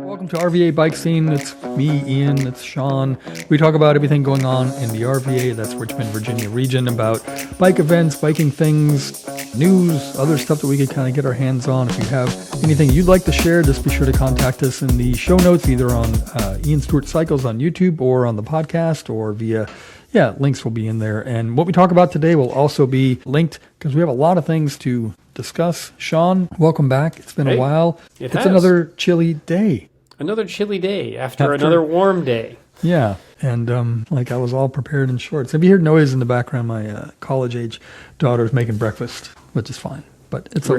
Welcome to RVA Bike Scene. It's me, Ian. It's Sean. We talk about everything going on in the RVA, that's Richmond, Virginia region, about bike events, biking things, news, other stuff that we could kind of get our hands on. If you have anything you'd like to share, just be sure to contact us in the show notes, either on Ian Stewart Cycles on YouTube or on the podcast or via, links will be in there. And what we talk about today will also be linked because we have a lot of things to discuss. Sean, welcome back. It's been a while. It's another chilly day. Another chilly day after another warm day. Yeah, and I was all prepared in shorts. If you hear noise in the background, my college-age daughter's making breakfast, which is fine. But it's a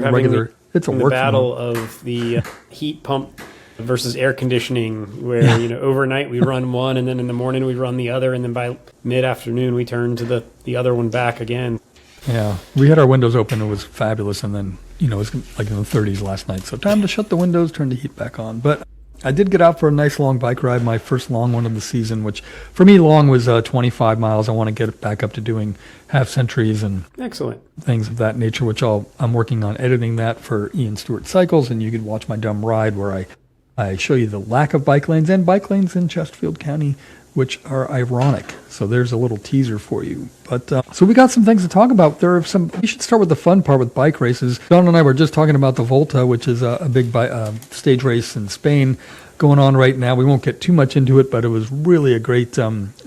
work battle of the heat pump versus air conditioning, where overnight we run one, and then in the morning we run the other, and then by mid-afternoon we turn to the other one back again. Yeah, we had our windows open. It was fabulous, and then it was like in the 30s last night. So time to shut the windows, turn the heat back on. But I did get out for a nice long bike ride, my first long one of the season, which for me long was 25 miles. I want to get it back up to doing half centuries and excellent things of that nature, which I'm working on editing that for Ian Stewart Cycles, and you could watch my dumb ride where I show you the lack of bike lanes and bike lanes in Chesterfield County, which are ironic. So there's a little teaser for you. But so we got some things to talk about. We should start with the fun part with bike races. John and I were just talking about the Volta, which is a big stage race in Spain going on right now. We won't get too much into it, but it was really a great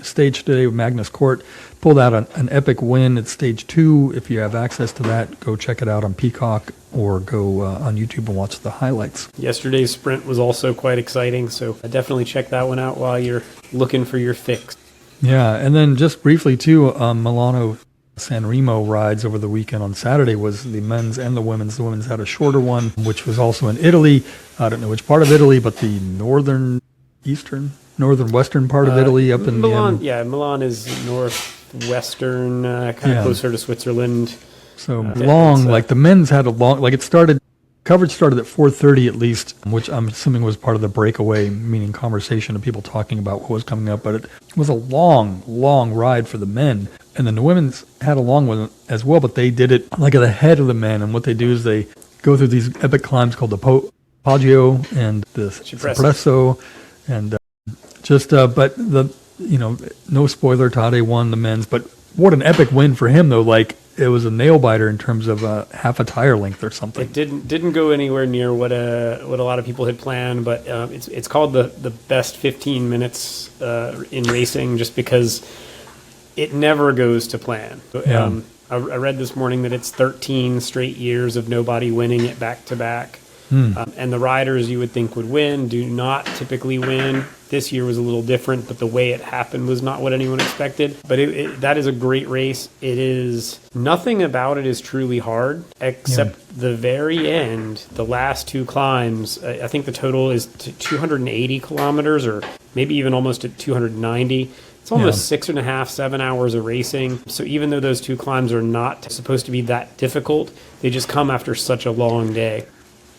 stage today with Magnus Cort. Pulled out an epic win at stage 2. If you have access to that, go check it out on Peacock or go on YouTube and watch the highlights. Yesterday's sprint was also quite exciting, so definitely check that one out while you're looking for your fix. Yeah, and then just briefly too, Milano San Remo rides over the weekend. On Saturday was the men's and the women's. The women's had a shorter one, which was also in Italy. I don't know which part of Italy, but the northwestern part of Italy up in Milan. Milan is northwestern, kind of closer to Switzerland. So long, the men's had a long, coverage started at 4:30 at least, which I'm assuming was part of the breakaway, meaning conversation of people talking about what was coming up. But it was a long, long ride for the men. And then the women's had a long one as well, but they did it like at the head of the men. And what they do is they go through these epic climbs called the Poggio and the Cipresso. And but no spoiler, Tade won the men's. But what an epic win for him, though. It was a nail biter in terms of half a tire length or something. It didn't go anywhere near what a lot of people had planned, but it's called the best 15 minutes in racing, just because it never goes to plan. I read this morning that it's 13 straight years of nobody winning it back to back. And the riders you would think would win do not typically win. This year was a little different, but the way it happened was not what anyone expected. But that is a great race. Nothing about it is truly hard, except the very end, the last 2 climbs. I think the total is 280 kilometers, or maybe even almost at 290. It's almost 6.5, 7 hours of racing. So even though those 2 climbs are not supposed to be that difficult, they just come after such a long day.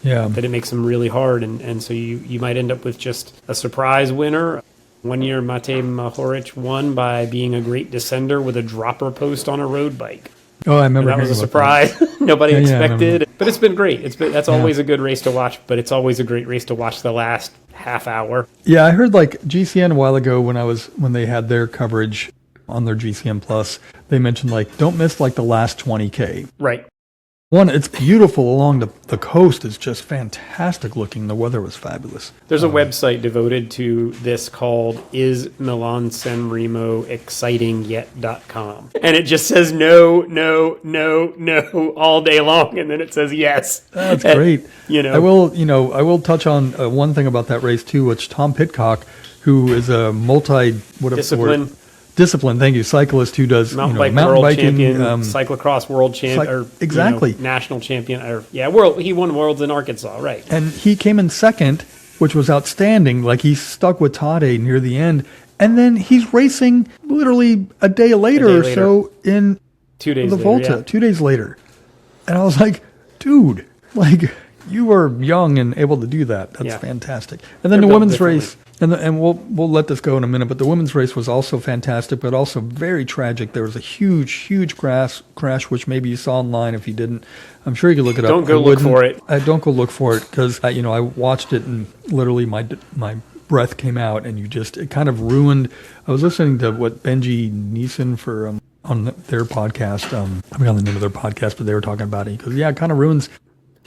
Yeah, that it makes them really hard, and so you might end up with just a surprise winner. One year, Matej Mohoric won by being a great descender with a dropper post on a road bike. Oh, I remember. And that was a surprise. Nobody expected. But it's been great. That's always a good race to watch, but it's always a great race to watch the last half hour. Yeah, I heard GCN a while ago when they had their coverage on their GCN Plus, they mentioned don't miss the last 20K. Right. One, it's beautiful along the coast. It's just fantastic looking. The weather was fabulous. There's a website devoted to this called ismilansanremoexcitingyet.com. And it just says no all day long, and then it says yes. That's great. I will touch on one thing about that race too, which Tom Pitcock, who is a discipline, thank you, cyclist who does mountain biking, champion, cyclocross world champion, exactly, national champion, he won worlds in Arkansas, right? And he came in second, which was outstanding. He stuck with Tade near the end, and then he's racing literally a day later or so in 2 days the later, Volta. 2 days later, and I was like, dude, you were young and able to do that. That's fantastic. And then the women's race. And we'll let this go in a minute, but the women's race was also fantastic, but also very tragic. There was a huge crash, which maybe you saw online. If you didn't, I'm sure you could look it up. Don't go look for it. Don't go look for it, because I watched it and literally my breath came out, and it kind of ruined. I was listening to what Benji Neeson for on their podcast. I forgot the name of their podcast, but they were talking about it. Because it kind of ruins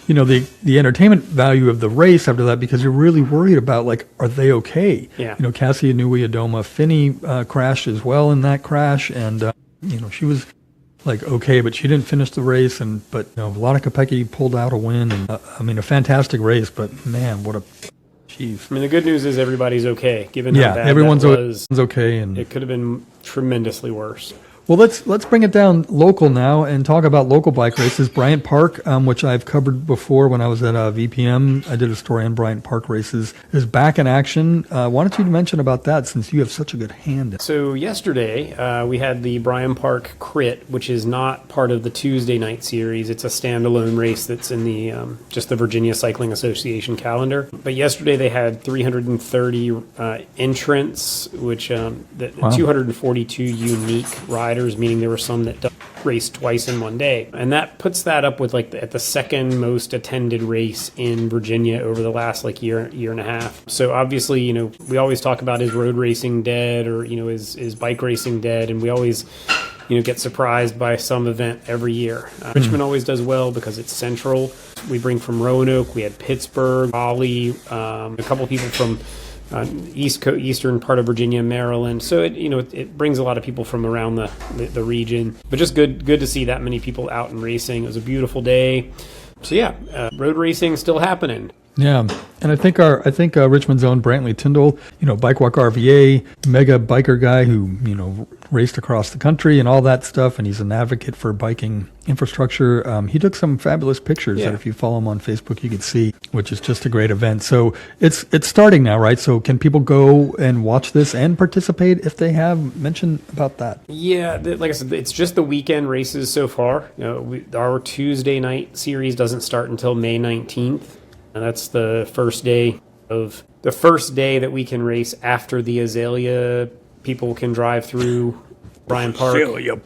the entertainment value of the race after that, because you're really worried about, like, are they okay? Yeah. Cassie Inui Adoma Finney crashed as well in that crash, and she was like okay, but she didn't finish the race. But Vlada Kopecky pulled out a win, and a fantastic race. But man, what a jeez. The good news is everybody's okay, given how bad everyone's that was. Okay, and It could have been tremendously worse. Well, let's bring it down local now and talk about local bike races. Bryant Park, which I've covered before when I was at VPM, I did a story on Bryant Park races, is back in action. Why don't you mention about that, since you have such a good hand in it? So yesterday we had the Bryant Park Crit, which is not part of the Tuesday night series. It's a standalone race that's in the just the Virginia Cycling Association calendar. But yesterday they had 330 entrants, which 242 unique riders, meaning there were some that raced twice in one day. And that puts that up with at the second most attended race in Virginia over the last year and a half. So obviously, we always talk about, is road racing dead, or, is bike racing dead? And we always, get surprised by some event every year. Richmond always does well because it's central. We bring from Roanoke, we had Pittsburgh, Raleigh, a couple people from eastern part of Virginia, Maryland. So it brings a lot of people from around the region. But just good to see that many people out and racing. It was a beautiful day. So road racing still happening. Yeah, and I think Richmond's own Brantley Tyndall, Bike Walk RVA, mega biker guy who raced across the country and all that stuff, and he's an advocate for biking infrastructure. He took some fabulous pictures that if you follow him on Facebook, you could see, which is just a great event. So it's starting now, right? So can people go and watch this and participate if they have? Mention about that. Yeah, like I said, it's just the weekend races so far. Our Tuesday night series doesn't start until May 19th. And that's the first day that we can race after the Azalea people can drive through Bryant Park.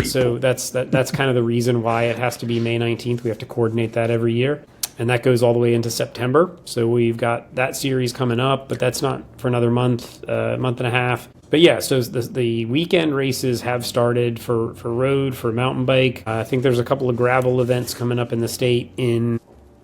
So that's kind of the reason why it has to be May 19th. We have to coordinate that every year. And that goes all the way into September. So we've got that series coming up, but that's not for another month and a half. But so the weekend races have started for road, for mountain bike. I think there's a couple of gravel events coming up in the state in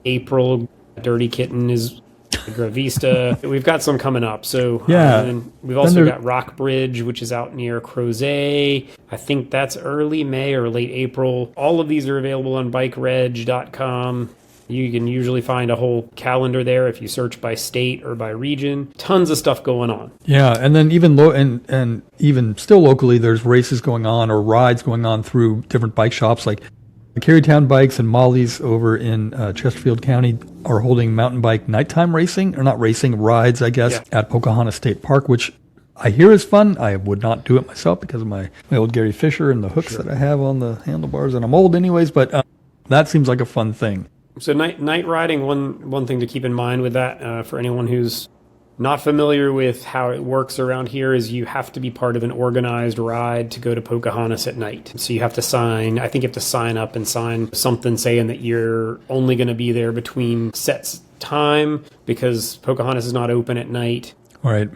April. Dirty Kitten is Gravista. We've got some coming up. So and we've also got Rockbridge, which is out near Crozet. I think that's early May or late April. All of these are available on bikereg.com. You can usually find a whole calendar there if you search by state or by region. Tons of stuff going on. Yeah, and then even and even still locally, there's races going on or rides going on through different bike shops, like Carytown Bikes and Molly's over in Chesterfield County are holding mountain bike nighttime racing, or not racing, rides, I guess, at Pocahontas State Park, which I hear is fun. I would not do it myself because of my old Gary Fisher and the hooks that I have on the handlebars, and I'm old anyways, but that seems like a fun thing. So night riding, one thing to keep in mind with that, for anyone who's not familiar with how it works around here, is you have to be part of an organized ride to go to Pocahontas at night. So you have to sign up and sign something saying that you're only going to be there between set time, because Pocahontas is not open at night. All right.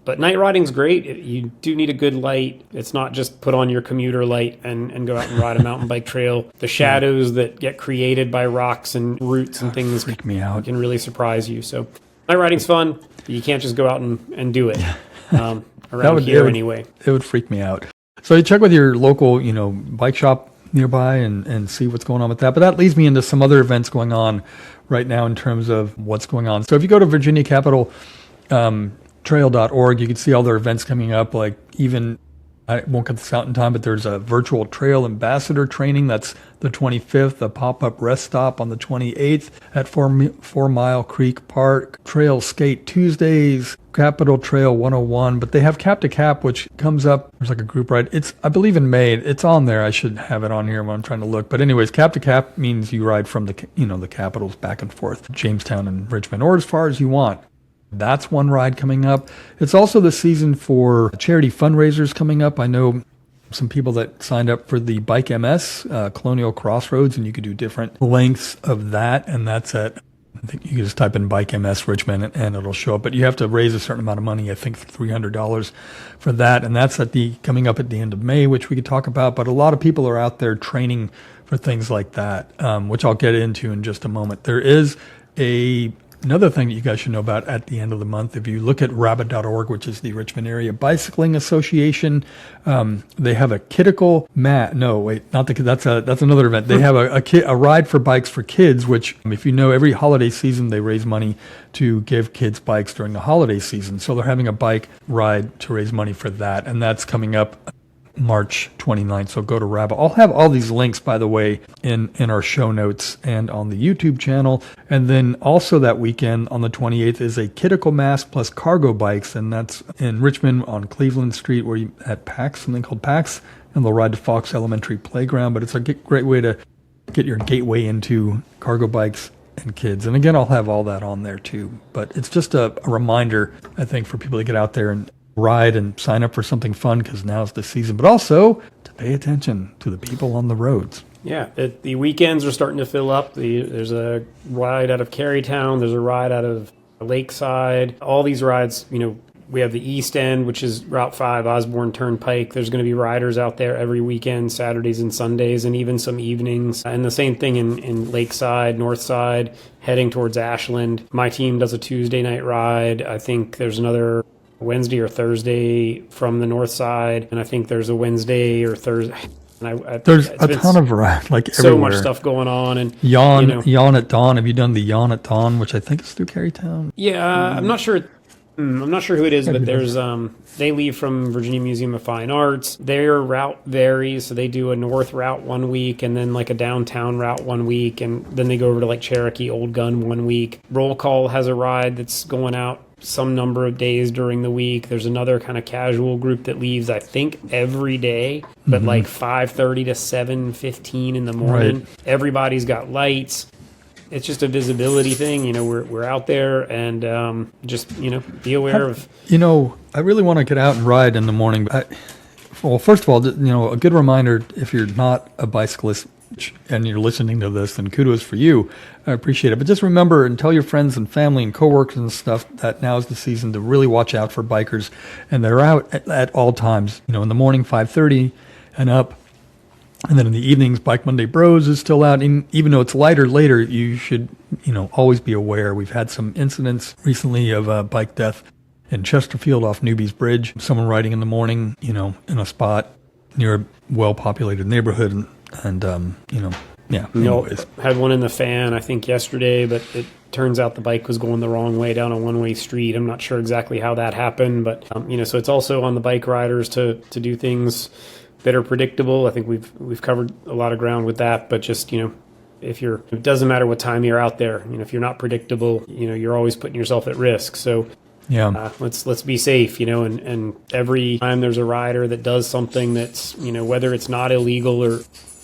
But night riding's great. You do need a good light. It's not just put on your commuter light and go out and ride a mountain bike trail. The shadows that get created by rocks and roots and things freak me out. Can really surprise you. So night riding's fun. You can't just go out and do it around here anyway. It would freak me out. So you check with your local, bike shop nearby and see what's going on with that. But that leads me into some other events going on right now in terms of what's going on. So if you go to Virginia Capital Trail.org, you can see all their events coming up, like even, I won't get this out in time, but there's a virtual trail ambassador training. That's the 25th, a pop-up rest stop on the 28th at 4 Mile Creek Park, Trail Skate Tuesdays, Capitol Trail 101, but they have Cap to Cap, which comes up, there's like a group ride. It's, I believe in May, it's on there. I should have it on here when I'm trying to look. But anyways, Cap to Cap means you ride from the capitals back and forth, Jamestown and Richmond, or as far as you want. That's one ride coming up. It's also the season for charity fundraisers coming up. I know some people that signed up for the Bike MS, Colonial Crossroads, and you could do different lengths of that. And that's at, I think you can just type in Bike MS Richmond and it'll show up. But you have to raise a certain amount of money, I think $300 for that. And that's coming up at the end of May, which we could talk about. But a lot of people are out there training for things like that, which I'll get into in just a moment. There is another thing that you guys should know about at the end of the month. If you look at rabbit.org, which is the Richmond Area Bicycling Association, they have a kiddical that's another event. They have a ride for bikes for kids, which, if you know, every holiday season they raise money to give kids bikes during the holiday season. So they're having a bike ride to raise money for that, and that's coming up March 29th. So go to Rabbit. I'll have all these links, by the way, in our show notes and on the YouTube channel. And then also that weekend on the 28th is a kiddical mass plus cargo bikes. And that's in Richmond on Cleveland Street at PAX, something called PAX. And they'll ride to Fox Elementary Playground. But it's a great way to get your gateway into cargo bikes and kids. And again, I'll have all that on there too. But it's just a reminder, I think, for people to get out there and ride and sign up for something fun, because now's the season, but also to pay attention to the people on the roads. Yeah, the weekends are starting to fill up. There's a ride out of Carytown. There's a ride out of Lakeside. All these rides, we have the East End, which is Route 5, Osborne Turnpike. There's going to be riders out there every weekend, Saturdays and Sundays, and even some evenings. And the same thing in Lakeside, Northside, heading towards Ashland. My team does a Tuesday night ride. I think there's another Wednesday or Thursday from the north side, and I think there's a Wednesday or Thursday. There's a ton of rides, like so everywhere. much stuff going on. And Yawn at Dawn. Have you done the Yawn at Dawn, which I think is through Carytown? Yeah, I'm not sure. I'm not sure who it is, but there's they leave from Virginia Museum of Fine Arts. Their route varies, so they do a north route one week, and then like a downtown route one week, and then they go over to like Cherokee Old Gun one week. Roll Call has a ride that's going out some number of days during the week. There's another kind of casual group that leaves, I think, every day, but like 5:30 to 7:15 in the morning. Right. Everybody's got lights. It's just a visibility thing. We're out there, and just be aware of. I really want to get out and ride in the morning. Well, first of all, a good reminder, if you're not a bicyclist and you're listening to this, then kudos for you. I appreciate it. But just remember and tell your friends and family and coworkers and stuff that now is the season to really watch out for bikers. And they're out at all times. In the morning, 5:30 and up. And then in the evenings, Bike Monday Bros is still out. And even though it's lighter later, you should, always be aware. We've had some incidents recently of bike death in Chesterfield off Newby's Bridge. Someone riding in the morning, in a spot near a well-populated neighborhood. And anyways. Had one in the fan, I think, yesterday, but it turns out the bike was going the wrong way down a one-way street. I'm not sure exactly how that happened, but, so it's also on the bike riders to do things that are predictable. I think we've covered a lot of ground with that, but just, it doesn't matter what time you're out there, if you're not predictable, you're always putting yourself at risk. So yeah, let's be safe, and every time there's a rider that does something that's, whether it's not illegal or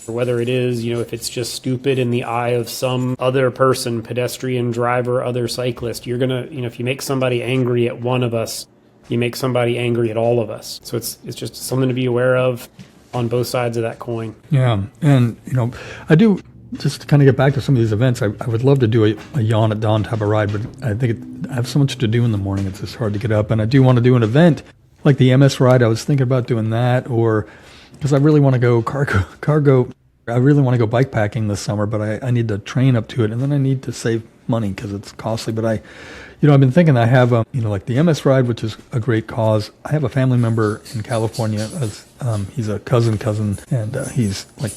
whether it is, if it's just stupid in the eye of some other person, pedestrian, driver, other cyclist, you're going to, if you make somebody angry at one of us, you make somebody angry at all of us. So it's just something to be aware of on both sides of that coin. Yeah. And, I do, just to kind of get back to some of these events, I would love to do a Yawn at Dawn type of ride, but I think I have so much to do in the morning, it's just hard to get up. And I do want to do an event like the MS ride. I was thinking about doing that, or because I really want to go cargo. I really want to go bike packing this summer, but I need to train up to it, and then I need to save money because it's costly. But I've been thinking I have, like the MS ride, which is a great cause. I have a family member in California. He's a cousin, and he's like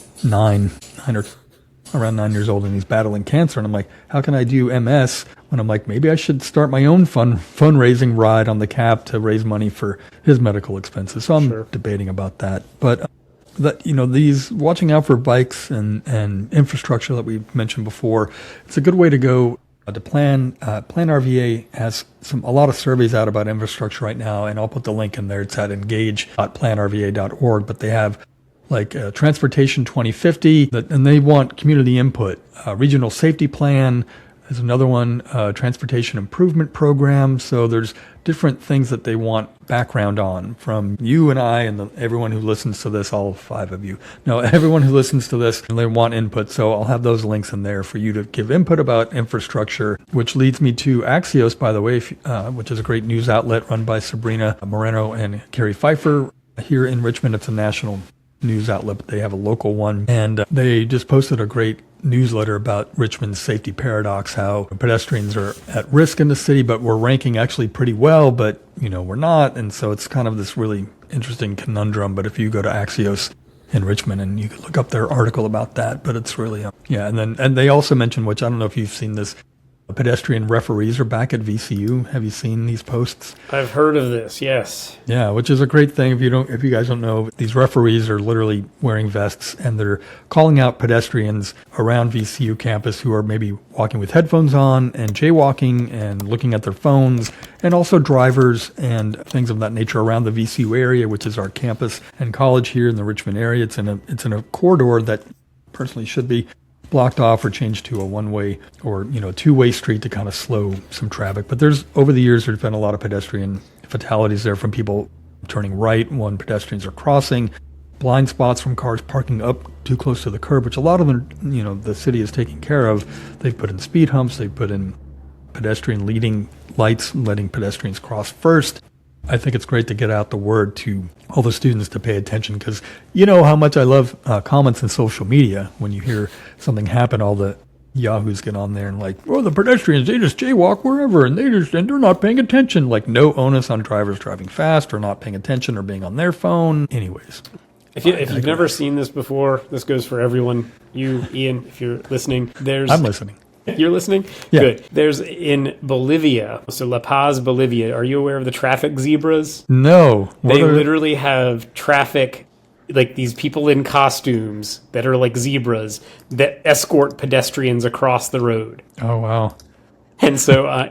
around 9 years old, and he's battling cancer. And I'm like, how can I do MS when I'm like, maybe I should start my own fundraising ride on the cap to raise money for his medical expenses. So I'm debating about that. But these watching out for bikes and infrastructure that we mentioned before, it's a good way to go to plan. Plan RVA has a lot of surveys out about infrastructure right now, and I'll put the link in there. It's at engage.planrva.org, but they have like Transportation 2050, and they want community input, regional safety plan, There's another one, transportation improvement program. So there's different things that they want background on from you and I and everyone who listens to this, all 5 of you. No, everyone who listens to this, and they want input. So I'll have those links in there for you to give input about infrastructure, which leads me to Axios, by the way, which is a great news outlet run by Sabrina Moreno and Carrie Pfeiffer here in Richmond. It's a national news outlet, but they have a local one. And they just posted a great newsletter about Richmond's safety paradox, how pedestrians are at risk in the city, but we're ranking actually pretty well, but we're not. And so it's kind of this really interesting conundrum. But if you go to Axios in Richmond and you can look up their article about that, but it's really, and they also mentioned, which I don't know if you've seen this, pedestrian referees are back at VCU. Have you seen these posts? I've heard of this, yes. Yeah, which is a great thing. If you guys don't know, these referees are literally wearing vests and they're calling out pedestrians around VCU campus who are maybe walking with headphones on and jaywalking and looking at their phones, and also drivers and things of that nature around the VCU area, which is our campus and college here in the Richmond area. It's in a corridor that personally should be blocked off or changed to a one-way or two-way street to kind of slow some traffic. But over the years, there's been a lot of pedestrian fatalities there from people turning right when pedestrians are crossing, blind spots from cars parking up too close to the curb, which a lot of them, the city is taking care of. They've put in speed humps, they've put in pedestrian leading lights, letting pedestrians cross first. I think it's great to get out the word to all the students to pay attention, because you know how much I love comments in social media. When you hear something happen, all the yahoos get on there and the pedestrians, they just jaywalk wherever and they're not paying attention. No onus on drivers driving fast or not paying attention or being on their phone. Anyways. If you've never seen this before, this goes for everyone. You, Ian, if you're listening, I'm listening. You're listening? Yeah. Good. There's in Bolivia, so La Paz, Bolivia. Are you aware of the traffic zebras? No. They literally have traffic, these people in costumes that are like zebras that escort pedestrians across the road. Oh, wow. And so,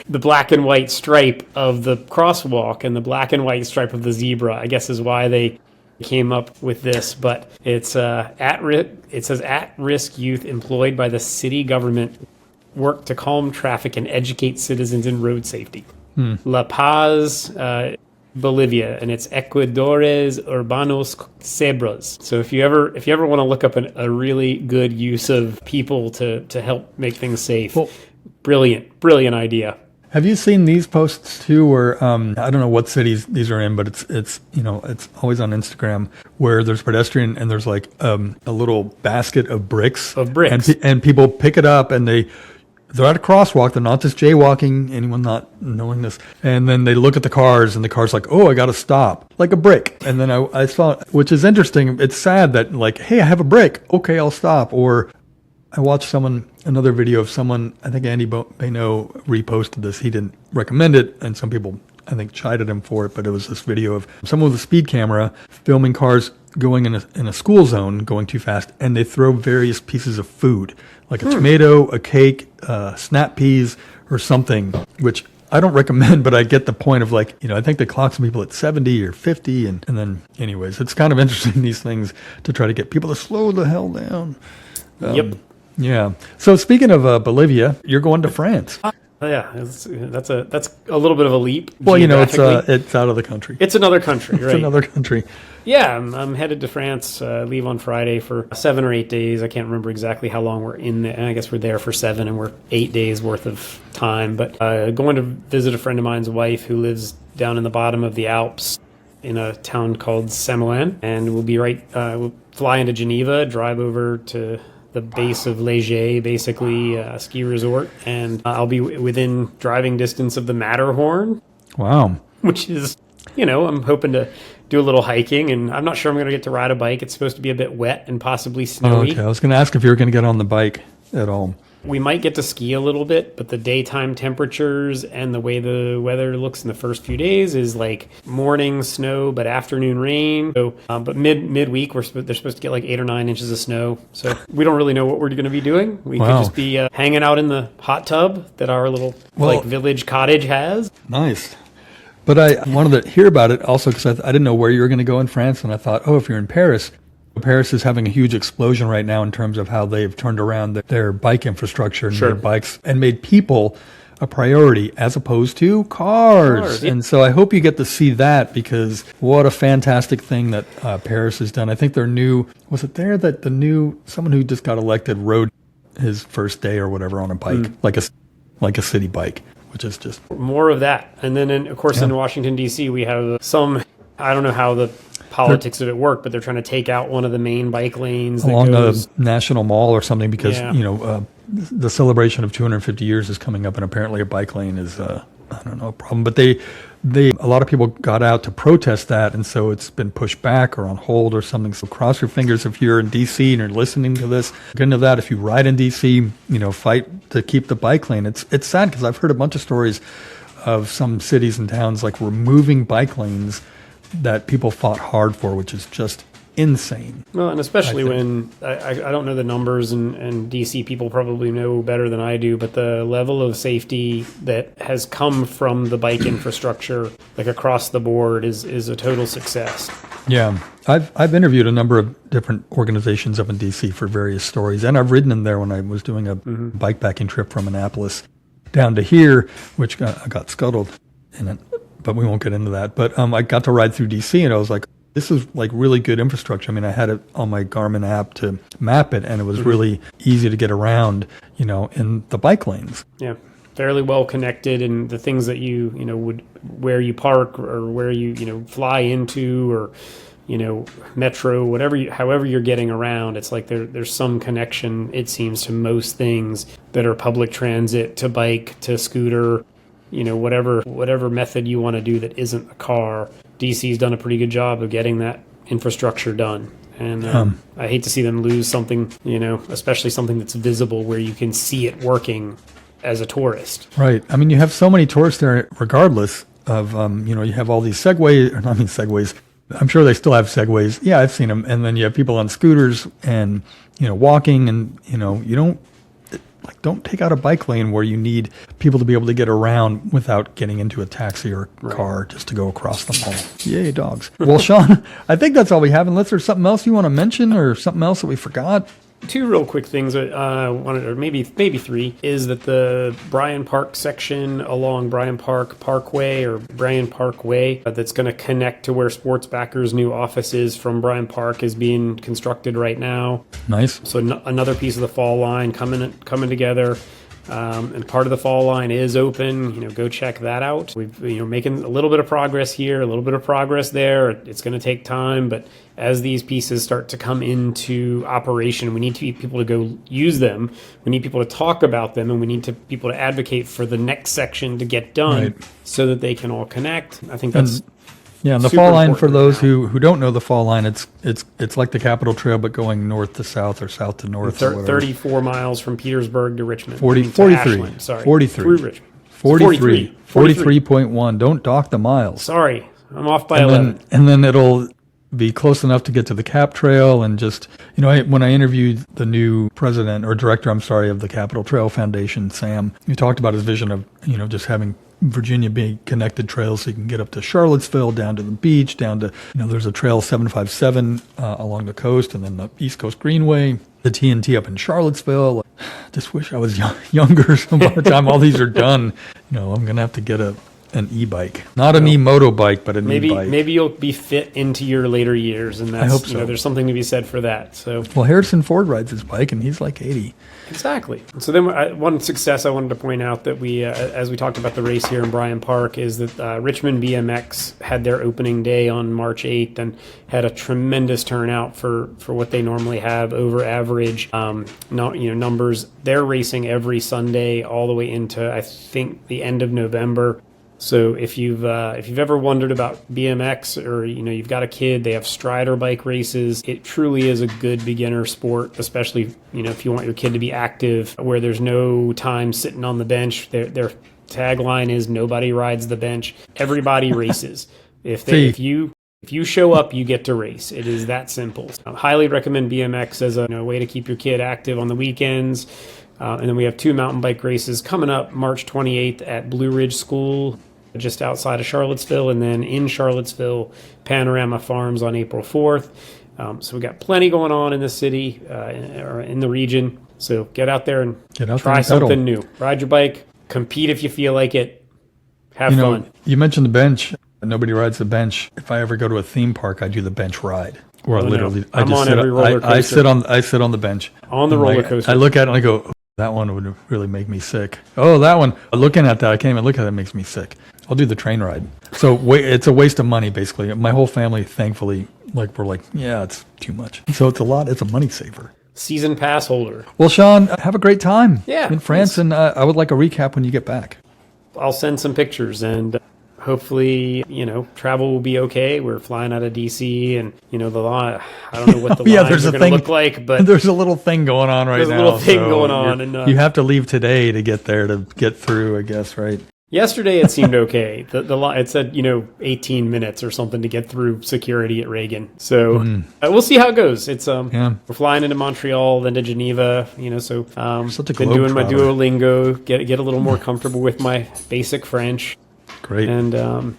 the black and white stripe of the crosswalk and the black and white stripe of the zebra, I guess, is why they came up with this. But it's it says at-risk youth employed by the city government work to calm traffic and educate citizens in road safety. La Paz, Bolivia, and it's Ecuadores Urbanos Zebras. So if you ever want to look up a really good use of people to help make things safe, brilliant idea. Have you seen these posts too, where I don't know what cities these are in, but it's always on Instagram, where there's pedestrian and there's a little basket of bricks, and people pick it up and they're at a crosswalk. They're not just jaywalking. Anyone not knowing this, and then they look at the cars and the car's like, oh, I got to stop, like a brick. And then I saw, which is interesting. It's sad that hey, I have a brick. Okay, I'll stop. Or I watched another video of someone, I think Andy Baino reposted this. He didn't recommend it, and some people, I think, chided him for it, but it was this video of someone with a speed camera filming cars going in a school zone, going too fast, and they throw various pieces of food, like a tomato, a cake, snap peas, or something, which I don't recommend, but I get the point of I think they clock some people at 70 or 50, and then anyways, it's kind of interesting, these things, to try to get people to slow the hell down. Yep. Yeah. So speaking of Bolivia, you're going to France. Yeah, that's a little bit of a leap. Well, it's out of the country. It's another country, right? It's another country. Yeah, I'm headed to France. Leave on Friday for 7 or 8 days. I can't remember exactly how long we're in there. I guess we're there for 7, and we're 8 days worth of time. But going to visit a friend of mine's wife who lives down in the bottom of the Alps in a town called Semoulin, and we'll be we'll fly into Geneva, drive over to the base of Léger, basically a ski resort, and I'll be within driving distance of the Matterhorn. Wow. Which is, I'm hoping to do a little hiking, and I'm not sure I'm going to get to ride a bike. It's supposed to be a bit wet and possibly snowy. Okay, I was going to ask if you were going to get on the bike at all. We might get to ski a little bit, but the daytime temperatures and the way the weather looks in the first few days is morning snow, but afternoon rain. So, but midweek, they're supposed to get 8 or 9 inches of snow. So we don't really know what we're going to be doing. We could just be hanging out in the hot tub that our little village cottage has. Nice. But I wanted to hear about it also because I didn't know where you were going to go in France, and I thought, if you're in Paris, Paris is having a huge explosion right now in terms of how they've turned around their bike infrastructure and made bikes and made people a priority as opposed to cars. And so I hope you get to see that, because what a fantastic thing that Paris has done. I think their new, was it there that someone who just got elected rode his first day or whatever on a bike, like a city bike, which is just more of that. And then of course in Washington DC we have I don't know how the politics of it work, but they're trying to take out one of the main bike lanes along the National Mall or something, because the celebration of 250 years is coming up, and apparently a bike lane is I don't know, a problem. But a lot of people got out to protest that, and so it's been pushed back or on hold or something. So cross your fingers if you're in DC and you're listening to this. Get into that. If you ride in DC, fight to keep the bike lane. It's sad, because I've heard a bunch of stories of some cities and towns like removing bike lanes that people fought hard for, which is just insane. Well, and especially when I don't know the numbers, and DC people probably know better than I do, but the level of safety that has come from the bike infrastructure, like across the board, is a total success. Yeah, I've interviewed a number of different organizations up in DC for various stories, and I've ridden in there when I was doing a bikepacking trip from Annapolis down to here, which got scuttled in it. But we won't get into that. But I got to ride through DC, and I was like, this is like really good infrastructure. I mean, I had it on my Garmin app to map it, and it was really easy to get around, in the bike lanes. Yeah, fairly well connected, and the things that you where you park or where you fly into, or metro, however you're getting around, it's like there's some connection, it seems, to most things that are public transit, to bike, to scooter. Whatever method you want to do that isn't a car. DC's done a pretty good job of getting that infrastructure done. And I hate to see them lose something, especially something that's visible where you can see it working as a tourist. Right. I mean, you have so many tourists there regardless of, you have all these segways. I'm sure they still have segways. Yeah, I've seen them. And then you have people on scooters and, walking, and, don't take out a bike lane where you need people to be able to get around without getting into a taxi or car just to go across the mall. Yay, dogs. Well, Sean, I think that's all we have, unless there's something else you want to mention or something else that we forgot. Two real quick things I wanted, or maybe three, is that the Bryan Park section along Bryan Park Parkway, or Bryan Parkway, that's going to connect to where Sportsbacker's new office is from Bryan Park, is being constructed right now. Nice. So another piece of the fall line coming together. And part of the fall line is open. Go check that out. We've making a little bit of progress here, a little bit of progress there. It's going to take time, but as these pieces start to come into operation, we need people to go use them. We need people to talk about them, and we need people to advocate for the next section to get done, so that they can all connect. I think that's and the fall line, for those who don't know the fall line, it's like the Capitol Trail, but going north to south or south to north. 34 miles from Petersburg to Richmond. 43. Ashland, sorry. 43. Through Richmond. 43.1. Don't dock the miles. Sorry, I'm off by 11. And then it'll be close enough to get to the Cap Trail, and just, when I interviewed the new president or director, of the Capitol Trail Foundation, Sam, he talked about his vision of, just having Virginia being connected trails, so you can get up to Charlottesville, down to the beach, down to, there's a trail 757 along the coast, and then the East Coast Greenway, the TNT up in Charlottesville. Just wish I was younger, so by the time all these are done, I'm going to have to get an e-bike. Not an e-moto bike, but an e-bike. Maybe you'll be fit into your later years, and that's, I hope so. There's something to be said for that. So, well, Harrison Ford rides his bike, and he's like 80. Exactly. So then one success I wanted to point out that we, as we talked about the race here in Bryan Park, is that Richmond BMX had their opening day on March 8th and had a tremendous turnout for what they normally have, over average numbers. They're racing every Sunday all the way into, I think, the end of November. So if you've ever wondered about BMX, or you've got a kid, they have Strider bike races. It truly is a good beginner sport, especially if you want your kid to be active, where there's no time sitting on the bench. Their tagline is "Nobody rides the bench, everybody races." If you show up, you get to race. It is that simple. I highly recommend BMX as a way to keep your kid active on the weekends. And then we have two mountain bike races coming up March 28th at Blue Ridge School, just outside of Charlottesville, and then in Charlottesville, Panorama Farms on April 4th. So we got plenty going on in the city or in the region. So get out there and try something new. Ride your bike, compete if you feel like it, have fun. You mentioned the bench. Nobody rides the bench. If I ever go to a theme park, I do the bench ride. Where I sit on the bench. On the roller coaster. I look at it and I go, that one would really make me sick. Oh, that one. Looking at that, I can't even look at it. It makes me sick. I'll do the train ride. So it's a waste of money, basically. My whole family, thankfully, we're like, yeah, it's too much. So it's a money saver. Season pass holder. Well, Sean, have a great time in France, thanks. and I would like a recap when you get back. I'll send some pictures, and hopefully, travel will be okay. We're flying out of DC, and the line. I don't know what the lines are going to look like, but there's a little thing going on right now. There's a little thing going on, and you have to leave today to get there to get through, I guess, right? Yesterday it seemed okay. The it said 18 minutes or something to get through security at Reagan. So we'll see how it goes. It's we're flying into Montreal, then to Geneva. So such a been doing my Duolingo, get a little more comfortable with my basic French. Great. And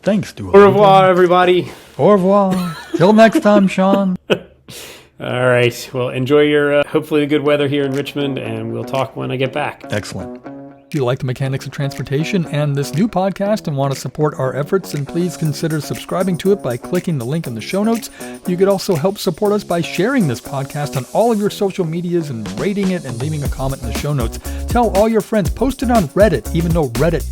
thanks, Duolingo. Au revoir, everybody. Au revoir. Till next time, Sean. All right. Well, enjoy your hopefully the good weather here in Richmond, and we'll talk when I get back. Excellent. If you like the mechanics of transportation and this new podcast and want to support our efforts, then please consider subscribing to it by clicking the link in the show notes. You could also help support us by sharing this podcast on all of your social medias and rating it and leaving a comment in the show notes. Tell all your friends. Post it on Reddit, even though Reddit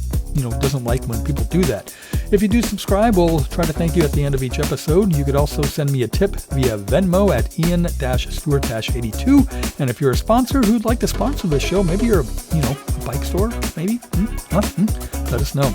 doesn't like when people do that. If you do subscribe, we'll try to thank you at the end of each episode. You could also send me a tip via Venmo at Ian-Stewart-82. And if you're a sponsor who'd like to sponsor this show, maybe you're a bike store, maybe, let us know.